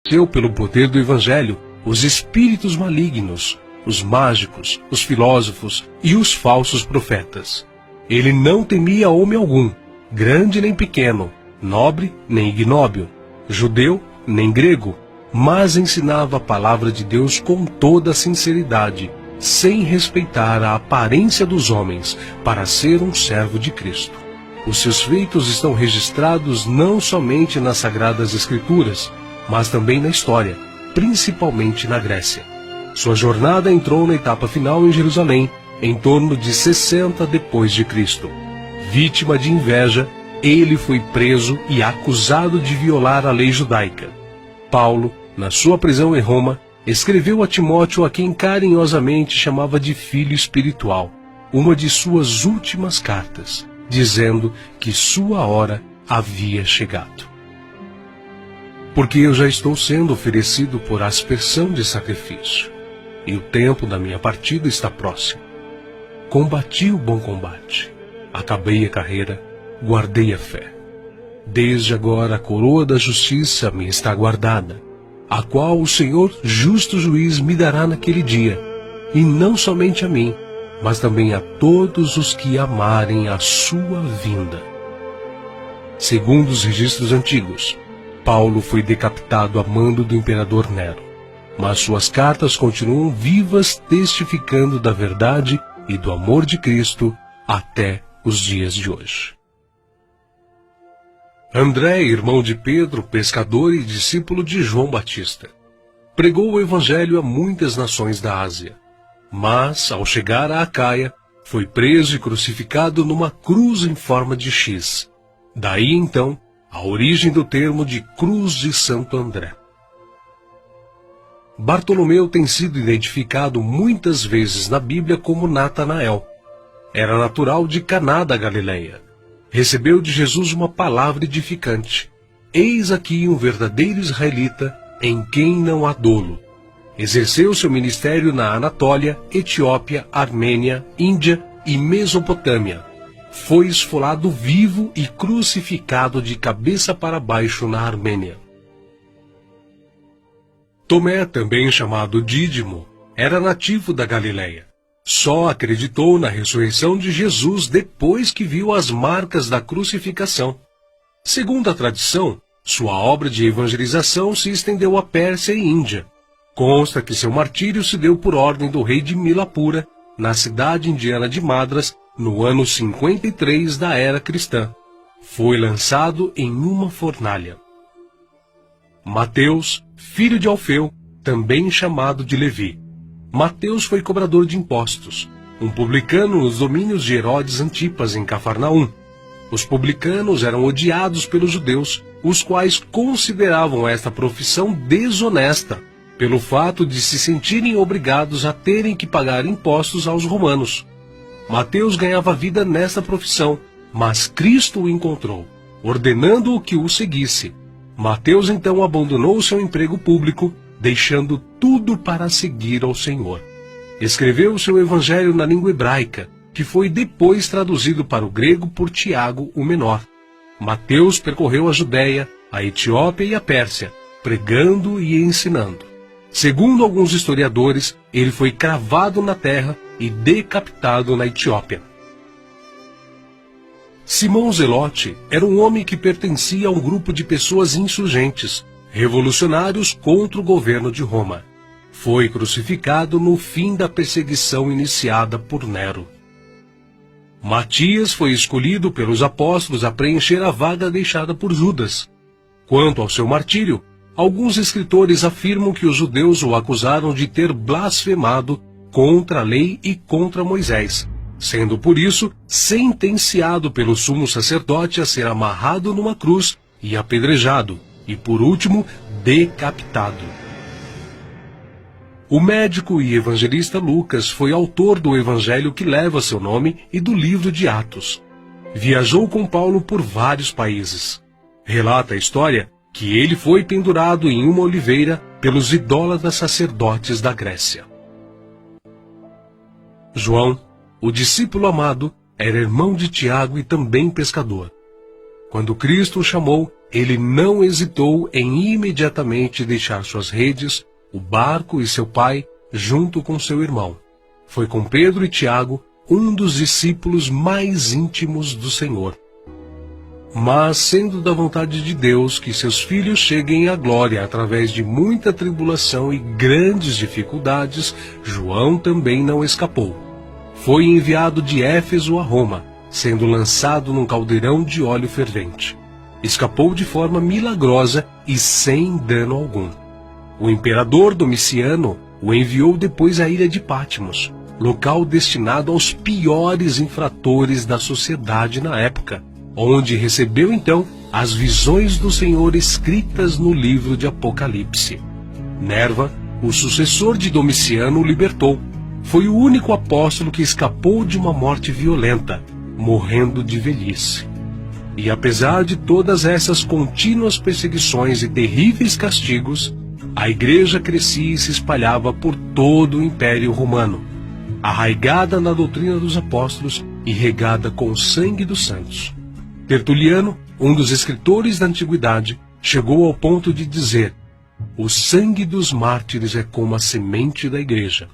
venceu pelo poder do Evangelho os espíritos malignos, os mágicos, os filósofos e os falsos profetas. Ele não temia homem algum, grande nem pequeno, nobre nem ignóbil, judeu nem grego, mas ensinava a palavra de Deus com toda a sinceridade, sem respeitar a aparência dos homens, para ser um servo de Cristo. Os seus feitos estão registrados não somente nas Sagradas Escrituras, mas também na história, principalmente na Grécia. Sua jornada entrou na etapa final em Jerusalém, em torno de 60 depois de Cristo. Vítima de inveja, ele foi preso e acusado de violar a lei judaica. Paulo, na sua prisão em Roma, escreveu a Timóteo, a quem carinhosamente chamava de filho espiritual, uma de suas últimas cartas, dizendo que sua hora havia chegado. Porque eu já estou sendo oferecido por aspersão de sacrifício, e o tempo da minha partida está próximo. Combati o bom combate, acabei a carreira, guardei a fé. Desde agora a coroa da justiça me está guardada, a qual o Senhor, justo juiz, me dará naquele dia, e não somente a mim, mas também a todos os que amarem a sua vinda. Segundo os registros antigos, Paulo foi decapitado a mando do imperador Nero, mas suas cartas continuam vivas, testificando da verdade e do amor de Cristo até os dias de hoje. André, irmão de Pedro, pescador e discípulo de João Batista, pregou o Evangelho a muitas nações da Ásia, mas, ao chegar a Acaia, foi preso e crucificado numa cruz em forma de X. Daí, então, a origem do termo de Cruz de Santo André. Bartolomeu tem sido identificado muitas vezes na Bíblia como Natanael. Era natural de Caná da Galileia. Recebeu de Jesus uma palavra edificante. Eis aqui um verdadeiro israelita, em quem não há dolo. Exerceu seu ministério na Anatólia, Etiópia, Armênia, Índia e Mesopotâmia. Foi esfolado vivo e crucificado de cabeça para baixo na Armênia. Tomé, também chamado Dídimo, era nativo da Galileia. Só acreditou na ressurreição de Jesus depois que viu as marcas da crucificação. Segundo a tradição, sua obra de evangelização se estendeu à Pérsia e Índia. Consta que seu martírio se deu por ordem do rei de Milapura, na cidade indiana de Madras, no ano 53 da era cristã. Foi lançado em uma fornalha. Mateus, filho de Alfeu, também chamado de Levi. Mateus foi cobrador de impostos, um publicano nos domínios de Herodes Antipas, em Cafarnaum. Os publicanos eram odiados pelos judeus, os quais consideravam esta profissão desonesta, pelo fato de se sentirem obrigados a terem que pagar impostos aos romanos. Mateus ganhava vida nesta profissão, mas Cristo o encontrou, ordenando-o que o seguisse. Mateus então abandonou seu emprego público, deixando tudo para seguir ao Senhor. Escreveu seu evangelho na língua hebraica, que foi depois traduzido para o grego por Tiago, o menor. Mateus percorreu a Judéia, a Etiópia e a Pérsia, pregando e ensinando. Segundo alguns historiadores, ele foi cravado na terra e decapitado na Etiópia. Simão Zelote era um homem que pertencia a um grupo de pessoas insurgentes, revolucionários contra o governo de Roma. Foi crucificado no fim da perseguição iniciada por Nero. Matias foi escolhido pelos apóstolos a preencher a vaga deixada por Judas. Quanto ao seu martírio, alguns escritores afirmam que os judeus o acusaram de ter blasfemado contra a lei e contra Moisés, sendo por isso sentenciado pelo sumo sacerdote a ser amarrado numa cruz e apedrejado, e por último, decapitado. O médico e evangelista Lucas foi autor do evangelho que leva seu nome e do livro de Atos. Viajou com Paulo por vários países. Relata a história que ele foi pendurado em uma oliveira pelos idólatras sacerdotes da Grécia. João, o discípulo amado, era irmão de Tiago e também pescador. Quando Cristo o chamou, ele não hesitou em imediatamente deixar suas redes, o barco e seu pai, junto com seu irmão. Foi com Pedro e Tiago, um dos discípulos mais íntimos do Senhor. Mas, sendo da vontade de Deus que seus filhos cheguem à glória através de muita tribulação e grandes dificuldades, João também não escapou. Foi enviado de Éfeso a Roma, sendo lançado num caldeirão de óleo fervente. Escapou de forma milagrosa e sem dano algum. O imperador Domiciano o enviou depois à ilha de Patmos, local destinado aos piores infratores da sociedade na época, onde recebeu então as visões do Senhor escritas no livro de Apocalipse. Nerva, o sucessor de Domiciano, o libertou. Foi o único apóstolo que escapou de uma morte violenta, morrendo de velhice. E apesar de todas essas contínuas perseguições e terríveis castigos, a igreja crescia e se espalhava por todo o Império Romano, arraigada na doutrina dos apóstolos e regada com o sangue dos santos. Tertuliano, um dos escritores da antiguidade, chegou ao ponto de dizer: "O sangue dos mártires é como a semente da igreja."